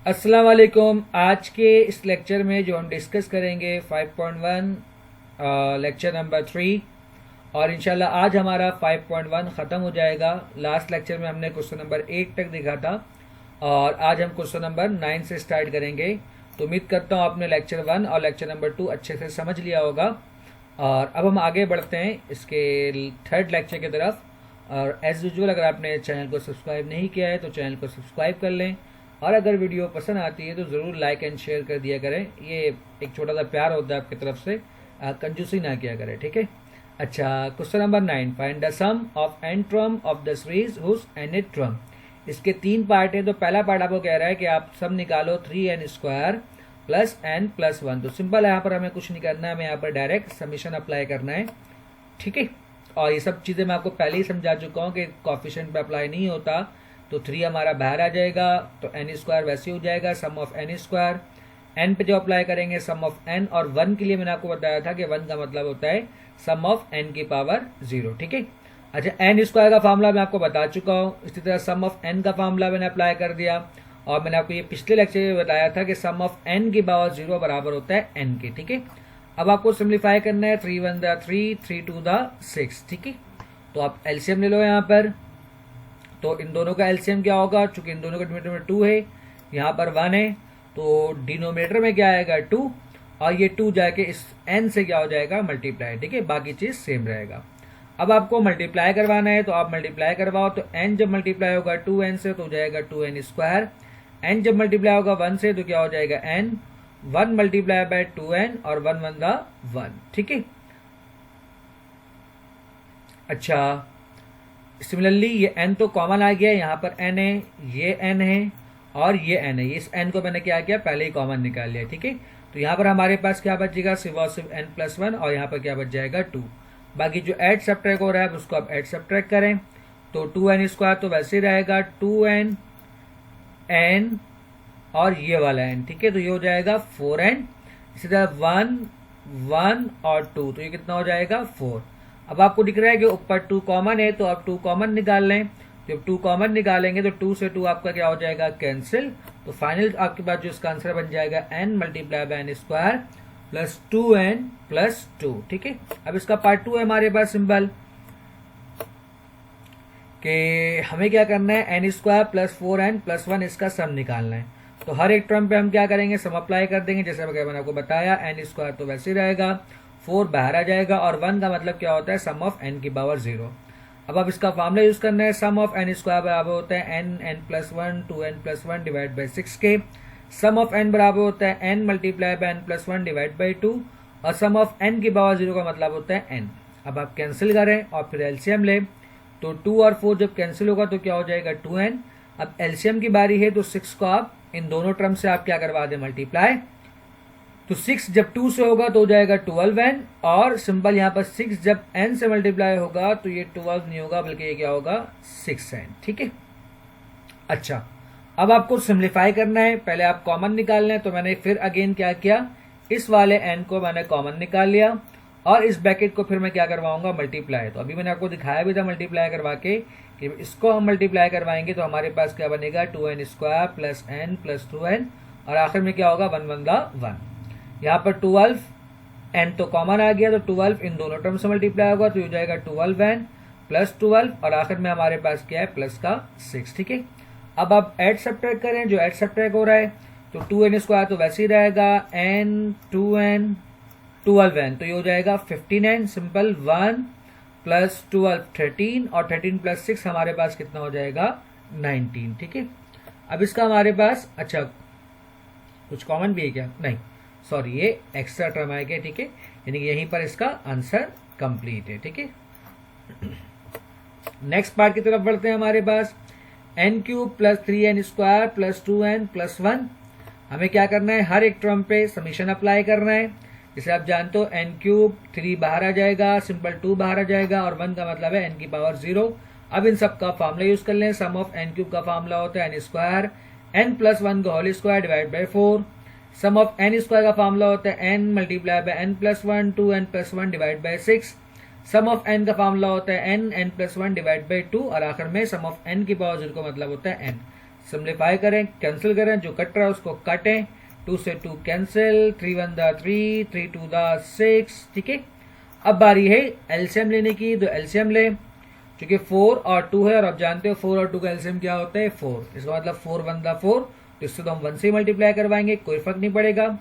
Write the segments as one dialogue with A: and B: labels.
A: अस्सलाम वालेकुम। आज के इस लेक्चर में जो हम डिस्कस करेंगे 5.1 लेक्चर नंबर 3 और इंशाल्लाह आज हमारा 5.1 ख़त्म हो जाएगा। लास्ट लेक्चर में हमने क्वेश्चन नंबर 8 तक देखा था और आज हम क्वेश्चन नंबर 9 से स्टार्ट करेंगे। तो उम्मीद करता हूँ आपने लेक्चर 1 और लेक्चर नंबर 2 अच्छे से समझ लिया होगा। और अब हम आगे बढ़ते हैं इसके थर्ड लेक्चर की तरफ। और एज़ यूजुअल अगर आपने चैनल को सब्सक्राइब नहीं किया है तो चैनल को सब्सक्राइब कर लें और अगर वीडियो पसंद आती है तो ज़रूर लाइक एंड शेयर कर दिया करें। ये एक छोटा सा प्यार होता है आपकी तरफ से, कंजूसी ना किया करें, ठीक है। अच्छा, question number 9, find the sum of n term of the series whose nth term. इसके 3 पार्ट है। तो पहला पार्ट आपको कह रहा है कि आप सम निकालो 3n² प्लस n+1। तो सिंपल है, यहाँ पर हमें कुछ नहीं करना है, हमें यहाँ पर डायरेक्ट समीशन अप्लाई करना है, ठीक है। और ये सब चीज़ें मैं आपको पहले ही समझा चुका हूँ कि कोएफिशिएंट पे अप्लाई नहीं होता। तो 3 हमारा बाहर आ जाएगा, तो n² वैसे हो जाएगा सम ऑफ n²। n पे जो अप्लाई करेंगे सम ऑफ n, और 1 के लिए मैंने आपको बताया था कि 1 का मतलब होता है सम ऑफ n की पावर 0, ठीक है। अच्छा, n² का फार्मूला मैं आपको बता चुका हूँ। इसी तरह सम ऑफ n का फार्मूला मैंने अप्लाई कर दिया और मैंने आपको ये पिछले लेक्चर में बताया था कि सम ऑफ n की पावर 0 बराबर होता है n के, ठीक है। अब आपको सिंप्लीफाई करना है, 3 1 द 3, 3 2 द 6, ठीक है। तो आप एलसीएम ले लो यहाँ पर। तो इन दोनों का एलसीएम क्या होगा, चूंकि इन दोनों का डिनोमिनेटर में 2 है, यहाँ पर 1 है, तो डिनोमिनेटर में क्या आएगा 2 और ये 2 जाके इस n से क्या हो जाएगा मल्टीप्लाई, ठीक है। बाकी चीज सेम रहेगा। अब आपको मल्टीप्लाई करवाना है तो आप मल्टीप्लाई करवाओ। तो n जब मल्टीप्लाई होगा 2n से तो हो जाएगा 2n²। n जब मल्टीप्लाई होगा 1 से तो क्या हो जाएगा n, 1 मल्टीप्लाई बाय 2n और 1 1 द 1, ठीक है। अच्छा, सिमिलरली ये n तो कॉमन आ गया, यहाँ पर n है, ये n है और ये n है। इस n को मैंने क्या किया, पहले ही कॉमन निकाल लिया, ठीक है। तो यहाँ पर हमारे पास क्या बचेगा, सिर्फ n+1 और यहाँ पर क्या बच जाएगा 2। बाकी जो ऐड सब्ट्रैक्ट हो रहा है उसको आप ऐड सब्ट्रैक्ट करें। तो 2n² तो वैसे ही रहेगा 2n n और ये वाला n, ठीक है। तो ये हो जाएगा 4n। इसी तरह 1 1 और 2, तो ये कितना हो जाएगा 4। अब आपको दिख रहा है कि ऊपर 2 कॉमन है तो आप 2 कॉमन निकाल लें। जब 2 कॉमन निकालेंगे तो 2 से 2 आपका क्या हो जाएगा कैंसिल। तो फाइनल आपके पास जो इसका आंसर बन जाएगा n multiply bye n² plus 2n plus 2, ठीक है। अब इसका पार्ट 2 है हमारे पास सिंपल कि हमें क्या करना है, n² प्लस 4n प्लस 1 इसका सम निकालना है। तो हर एक टर्म पे हम क्या करेंगे, सम अप्लाई कर देंगे। जैसे मैंने आपको बताया n² तो वैसे ही रहेगा, 4 बाहर आ जाएगा और 1 का मतलब क्या होता है सम ऑफ n की पावर 0। अब आप इसका फार्मूला यूज करना है, सम ऑफ n² बराबर होता है n+1 2n+1 डिवाइड बाई 6 के। सम ऑफ n बराबर होता है n multiply by n+1 divide by 2 और सम ऑफ n की पावर 0 का मतलब होता है n। अब आप कैंसिल करें और फिर एलसीएम ले। तो 2 और 4 जब कैंसिल होगा तो क्या हो जाएगा 2n। अब एलसीएम की बारी है तो 6 को आप इन दोनों टर्म से आप क्या करवा दें मल्टीप्लाई। तो 6 जब 2 से होगा तो हो जाएगा 12n और सिंपल यहाँ पर 6 जब n से मल्टीप्लाई होगा तो ये 12 नहीं होगा बल्कि ये क्या होगा 6n, ठीक है। अच्छा, अब आपको सिंप्लीफाई करना है। पहले आप कॉमन निकाल लें। तो मैंने फिर अगेन क्या किया, इस वाले n को मैंने कॉमन निकाल लिया और इस ब्रैकेट को फिर मैं क्या करवाऊंगा मल्टीप्लाई। तो अभी मैंने आपको दिखाया भी था मल्टीप्लाई करवा के कि इसको हम मल्टीप्लाई करवाएंगे तो हमारे पास क्या बनेगा 2n² plus n plus 2n और आखिर में क्या होगा 1 1 द 1। यहाँ पर 12 n तो कॉमन आ गया तो 12 इन दोनों टर्म से मल्टीप्लाई होगा तो हो जाएगा 12n प्लस 12 और आखिर में हमारे पास क्या है प्लस का 6, ठीक है। अब आप ऐड सब्ट्रैक्ट करें, जो ऐड सब्ट्रैक्ट हो रहा है तो 2n² तो वैसे ही रहेगा n 2n 12n तो ये हो जाएगा 15n। सिंपल 1 प्लस 12 13 और 13 प्लस 6 हमारे पास कितना हो जाएगा 19, ठीक है। अब इसका हमारे पास अच्छा कुछ कॉमन भी है क्या, नहीं सॉरी ये एक्स्ट्रा टर्म आ गया, ठीक है। यानी कि यहीं पर इसका आंसर कंप्लीट है, ठीक है। नेक्स्ट पार्ट की तरफ बढ़ते हैं। हमारे पास n³ plus 3n² plus 2n plus 1। हमें क्या करना है, हर एक टर्म पे समीशन अप्लाई करना है। जैसे आप जानते हो n³ 3 बाहर आ जाएगा, सिंपल 2 बाहर आ जाएगा और 1 का मतलब है n की पावर 0। अब इन सब का फार्मूला यूज कर लें। सम ऑफ n³ का फार्मूला होता है n² n प्लस 1 का whole square divide by 4। Sum of n² का फार्मूला होता है n multiply by n+1 2n plus 1 divide by 6। Sum of n का फार्मूला होता है n n+1 डिवाइड बाई 2 और आखिर में सम ऑफ n की पावर 0 का मतलब होता है n। सिंप्लीफाई करें, कैंसिल करें, जो कट रहा है उसको काटें, 2 से 2 कैंसिल, 3 1 दा 3, 3 2 दा 6, ठीक है। अब बारी है एलसीएम लेने की, तो एलसीएम ले, क्योंकि 4 और 2 है और आप जानते हो 4 और 2 का एलसीएम क्या होता है 4, इसका मतलब 4 1 दा 4, तो इससे तो हम 1 से मल्टीप्लाई करवाएंगे, कोई फर्क नहीं पड़ेगा।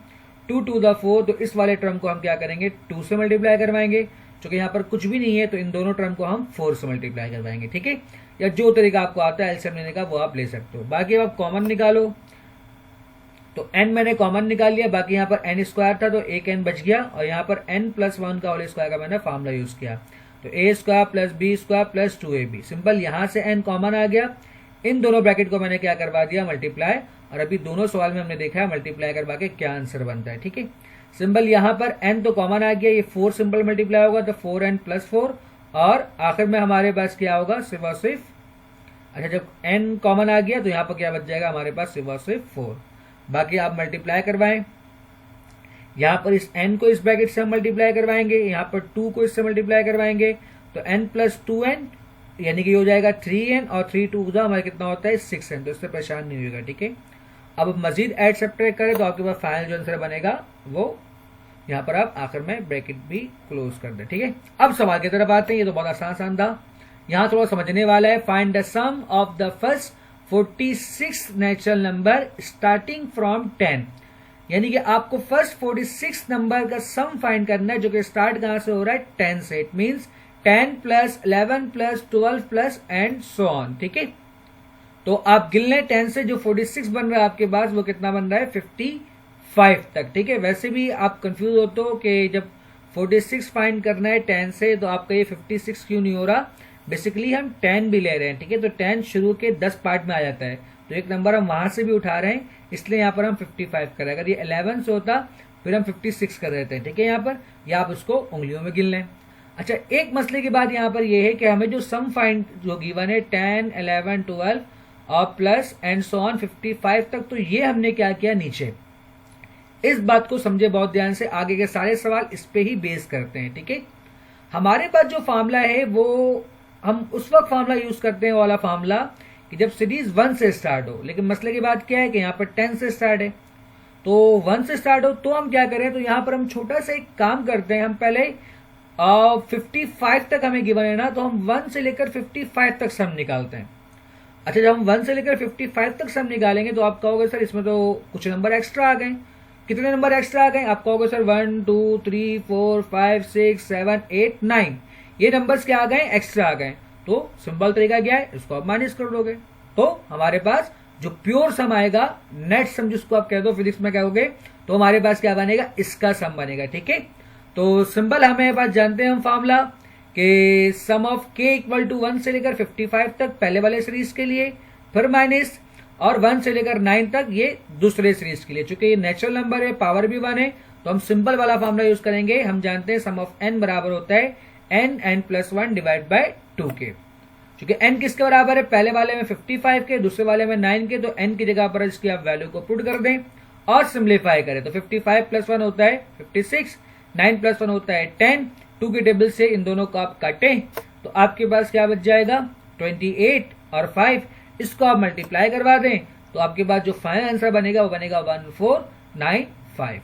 A: 2 2 दा 4, तो इस वाले टर्म को हम क्या करेंगे 2 से मल्टीप्लाई करवाएंगे, क्योंकि यहाँ पर कुछ भी नहीं है तो इन दोनों टर्म को हम 4 से मल्टीप्लाई करवाएंगे, ठीक है। या जो तरीका आपको आता है एलसीएम लेने का वो आप ले सकते हो। बाकी अब आप कॉमन निकालो, तो n मैंने कॉमन निकाल लिया, बाकी यहाँ पर n स्क्वायर था तो एक n बच गया, और यहाँ पर n प्लस 1 का होल स्क्वायर का मैंने फॉर्मूला यूज किया, तो a square plus b square plus 2ab, simple. यहाँ से n कॉमन आ गया, इन दोनों ब्रैकेट को मैंने क्या करवा दिया मल्टीप्लाई, और अभी दोनों सवाल में हमने देखा है मल्टीप्लाई करवा के क्या आंसर बनता है, ठीक है। सिंपल यहाँ पर n तो कॉमन आ गया, ये 4 सिंपल मल्टीप्लाई होगा तो 4n प्लस 4, और आखिर में हमारे पास क्या होगा सिर्फ और सिर्फ, अच्छा जब n कॉमन आ गया तो यहाँ पर क्या बच जाएगा हमारे पास सिर्फ और सिर्फ 4। बाकी आप मल्टीप्लाई करवाएं, यहाँ पर इस n को इस ब्रैकेट से हम मल्टीप्लाई करवाएंगे, यहाँ पर 2 को इससे मल्टीप्लाई करवाएंगे, तो n प्लस 2n यानी कि हो जाएगा 3n, और 3 2 हमारा कितना होता है 6n, तो इससे परेशान नहीं होगा, ठीक है। अब मजीद ऐड सब्ट्रैक्ट करें तो आपके पास फाइनल जो आंसर बनेगा वो यहाँ पर आप आखिर में ब्रैकेट भी क्लोज कर दें, ठीक है। अब सवाल की तरफ आते हैं, ये तो बहुत आसान था, यहाँ थोड़ा समझने वाला है। Find the sum of the first 46 natural number starting from 10, यानी कि आपको फर्स्ट 46 नंबर का सम फाइंड करना है जो कि स्टार्ट कहां से हो रहा है 10 से। It means 10 plus 11 plus 12 plus and so on, ठीक है। तो आप गिन लें 10 से जो 46 बन रहा है आपके पास वो कितना बन रहा है 55 तक, ठीक है। वैसे भी आप कंफ्यूज होते हो कि जब 46 फाइंड करना है 10 से तो आपका ये 56 क्यों नहीं हो रहा, बेसिकली हम 10 भी ले रहे हैं, ठीक है। तो 10 शुरू के 10 पार्ट में आ जाता है, तो एक नंबर हम वहां से भी उठा रहे हैं, इसलिए यहाँ पर हम 55 कर रहे हैं। अगर ये 11 से होता फिर हम 56 कर रहे थे, ठीक है। यहाँ पर या आप उसको उंगलियों में गिन लें। अच्छा, एक मसले की बात यहाँ पर यह है कि हमें जो सम फाइंड जो गिवन है 10 11 12 और प्लस एंड सो ऑन 55 तक, तो ये हमने क्या किया नीचे, इस बात को समझे बहुत ध्यान से, आगे के सारे सवाल इस पे ही बेस करते हैं, ठीक है। हमारे पास जो फार्मूला है वो हम उस वक्त फार्मूला यूज करते हैं वाला फार्मूला कि जब सीरीज 1 से स्टार्ट हो, लेकिन मसले की बात क्या है कि यहाँ पर 10 से स्टार्ट है, तो 1 से स्टार्ट हो तो हम क्या करें, तो यहाँ पर हम छोटा सा एक काम करते हैं, हम पहले 55 तक हमें गिवन है ना, तो हम 1 से लेकर 55 तक सम निकालते हैं। अच्छा, जब हम 1 से लेकर 55 तक सम निकालेंगे तो आप कहोगे सर इसमें तो कुछ नंबर एक्स्ट्रा आ गए। कितने नंबर एक्स्ट्रा आ गए? आप कहोगे सर 1 2 3 4 5 6 7 8 9, ये नंबर्स क्या आ गए एक्स्ट्रा आ गए। तो सिंपल तरीका क्या है, इसको आप माइनस कर दोगे, तो हमारे पास जो प्योर सम आएगा, नेट सम जिसको आप कह दो फिजिक्स में कहोगे, तो हमारे पास क्या बनेगा, इसका सम बनेगा, ठीक है। तो सिंपल हमें पास जानते हैं हम फार्मूला कि सम ऑफ के इक्वल टू 1 से लेकर 55 तक पहले वाले सीरीज के लिए, फिर माइनस और 1 से लेकर 9 तक ये दूसरे सीरीज के लिए। चूंकि ये नेचुरल नंबर है, पावर भी 1 है, तो हम सिंपल वाला फार्मूला यूज करेंगे। हम जानते हैं सम ऑफ n बराबर होता है n प्लस 1 डिवाइड बाय 2 के। क्योंकि n किसके बराबर है, पहले वाले में 55 के, दूसरे वाले में 9 के, तो n की जगह पर इसकी आप वैल्यू को पुट कर दें और सिंप्लीफाई करें, तो 55 प्लस 1 होता है 56, 9 प्लस 1 होता है 10, 2 के टेबल से इन दोनों को आप काटें तो आपके पास क्या बच जाएगा 28 और 5, इसको आप मल्टीप्लाई करवा दें तो आपके पास जो फाइनल आंसर बनेगा वो बनेगा 1495।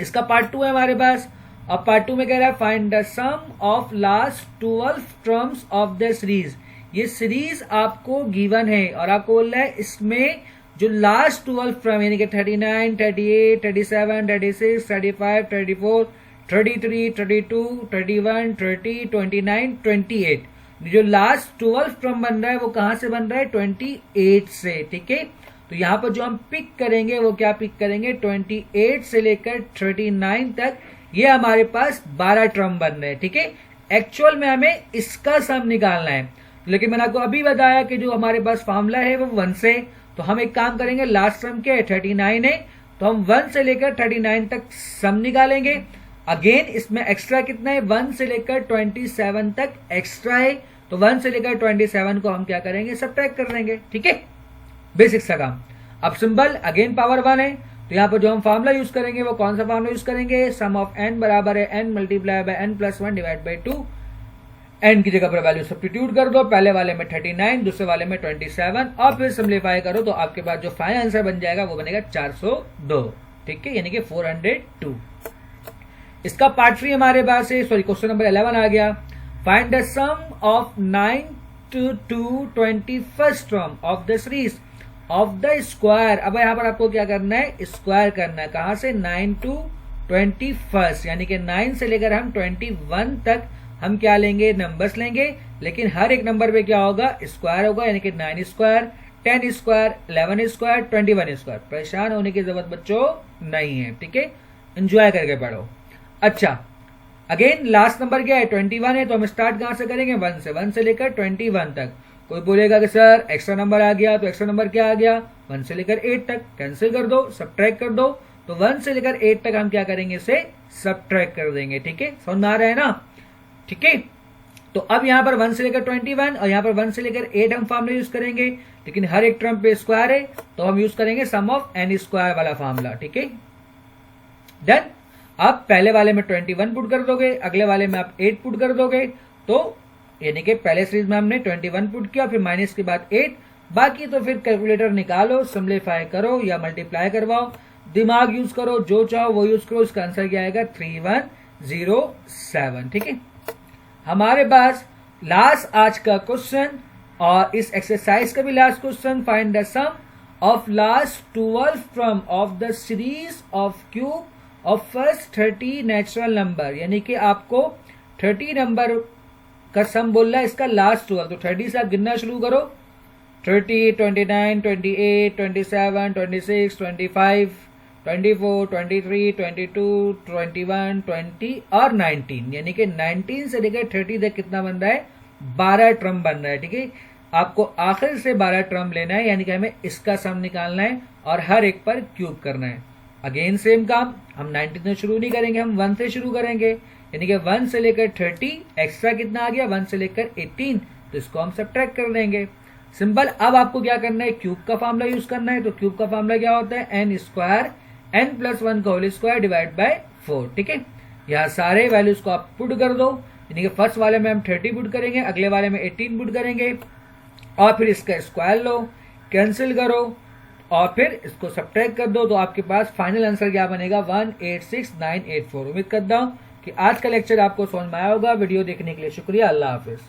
A: इसका पार्ट 2 है हमारे पास। अब पार्ट 2 में कह रहा है find the sum of last 12 terms of the series. ये सीरीज आपको गिवन है और आपको बोल रहा है इसमें जो लास्ट 12 टर्म यानी कि 39 38 37 36 35 34 33 32 31 30 29 28, जो लास्ट 12 टर्म बन रहा है वो कहां से बन रहा है 28 से, ठीक है। तो यहां पर जो हम पिक करेंगे वो क्या पिक करेंगे 28 से लेकर 39 तक, ये हमारे पास 12 टर्म बन रहे हैं, ठीक है। एक्चुअल में हमें इसका सम निकालना है, लेकिन मैंने आपको अभी बताया कि जो हमारे पास फॉर्मूला है वो 1 से, तो हम एक काम करेंगे, लास्ट टर्म क्या है 39 है, तो हम 1 से लेकर 39 तक सम निकालेंगे। अगेन इसमें एक्स्ट्रा कितना है 1 से लेकर 27 तक एक्स्ट्रा है, तो 1 से लेकर 27 को हम क्या करेंगे सब्ट्रैक्ट कर लेंगे, ठीक है। बेसिक सा काम। अब सिंपल अगेन पावर 1 है, तो यहां पर जो हम फार्मूला यूज करेंगे वो कौन सा फार्मूला यूज करेंगे, सम ऑफ n बराबर है n multiply bye n plus 1 divide by 2। n की जगह पर वैल्यू सब्स्टिट्यूट कर दो, पहले वाले में 39, दूसरे वाले में 27 और फिर सिंप्लीफाई करो तो आपके पास जो फाइनल आंसर बन जाएगा वो बनेगा 402, ठीक है, यानी कि 402। इसका पार्ट 3 हमारे पास है, सॉरी क्वेश्चन नंबर 11 आ गया। Find the sum of 9 to 21st term of the series of the square. अब यहां पर आपको क्या करना है, स्क्वायर करना है। कहां से, 9 to 21st, यानी कि 9 से लेकर हम 21 तक हम क्या लेंगे, नंबर्स लेंगे, लेकिन हर एक नंबर पे क्या होगा, स्क्वायर होगा, यानी कि 9 स्क्वायर, 10 स्क्वायर, 11 स्क्वायर, 21 स्क्वायर। परेशान होने की जरूरत बच्चों नहीं है, ठीक है, एंजॉय करके पढ़ो। अच्छा, अगेन लास्ट नंबर क्या है, 21 है, तो हम स्टार्ट कहां से करेंगे, 1 से लेकर 21 तक। कोई बोलेगा कि सर एक्स्ट्रा नंबर आ गया, तो एक्स्ट्रा नंबर क्या आ गया, 1 से लेकर 8 तक। कैंसिल कर दो, सब्ट्रैक्ट कर दो, तो 1 से लेकर 8 तक हम क्या करेंगे, इसे सब्ट्रैक्ट कर देंगे, ठीक है, समझ में आ रहा है ना, ठीक है। तो अब यहां पर 1 से लेकर 21 और यहां पर 1 से लेकर 8 हम फॉर्मूला यूज करेंगे, लेकिन हर एक टर्म पे स्क्वायर है, तो हम यूज करेंगे सम ऑफ n स्क्वायर वाला फॉर्मूला, ठीक है, डन। अब पहले वाले में 21 पुट कर दोगे, अगले वाले में आप 8 पुट कर दोगे, तो यानी कि पहले सीरीज में हमने 21 पुट किया, फिर माइनस के बाद 8, बाकी तो फिर कैलकुलेटर निकालो, सिंप्लीफाई करो या मल्टीप्लाई करवाओ, दिमाग यूज करो, जो चाहो वो यूज करो। इसका आंसर क्या आएगा, 3107, ठीक है। हमारे पास लास्ट आज का क्वेश्चन और इस एक्सरसाइज का भी last question, find the sum of last 12 term of the series of cube of first 30 natural number, यानी कि आपको 30 नंबर का सम बोल रहा है, इसका लास्ट 12, तो 30 से आप गिनना शुरू करो, 30, 29, 28, 27, 26, 25, 24, 23, 22, 21, 20 और 19, यानी कि 19 से लेकर 30 तक कितना बन रहा है, 12 टर्म बन रहा है, ठीक है। आपको आखिर से 12 टर्म लेना है, यानी कि हमें इसका सम निकालना है और हर एक पर क्यूब करना है। अगेन सेम काम, हम 19 से शुरू नहीं करेंगे, हम 1 से शुरू करेंगे, यानी कि 1 से लेकर 30, एक्स्ट्रा कितना आ गया, 1 से लेकर 18, तो इसको हम सब्ट्रैक्ट कर देंगे, सिंपल। अब आपको क्या करना है, क्यूब का फॉर्मूला यूज करना है, तो क्यूब का फॉर्मूला क्या होता है, n स्क्वायर n प्लस 1 का होल स्क्वायर डिवाइड बाय 4, ठीक है। यहाँ सारे वैल्यूज को आप पुट कर दो, यानी कि फर्स्ट वाले में हम 30 पुट करेंगे, अगले वाले में 18 पुट करेंगे, और फिर इसका स्क्वायर लो, कैंसिल करो और फिर इसको सब्ट्रैक्ट कर दो, तो आपके पास फाइनल आंसर क्या बनेगा, 186984। उम्मीद करता हूं कि आज का लेक्चर आपको समझ में आया होगा। वीडियो देखने के लिए शुक्रिया, अल्लाह हाफिज।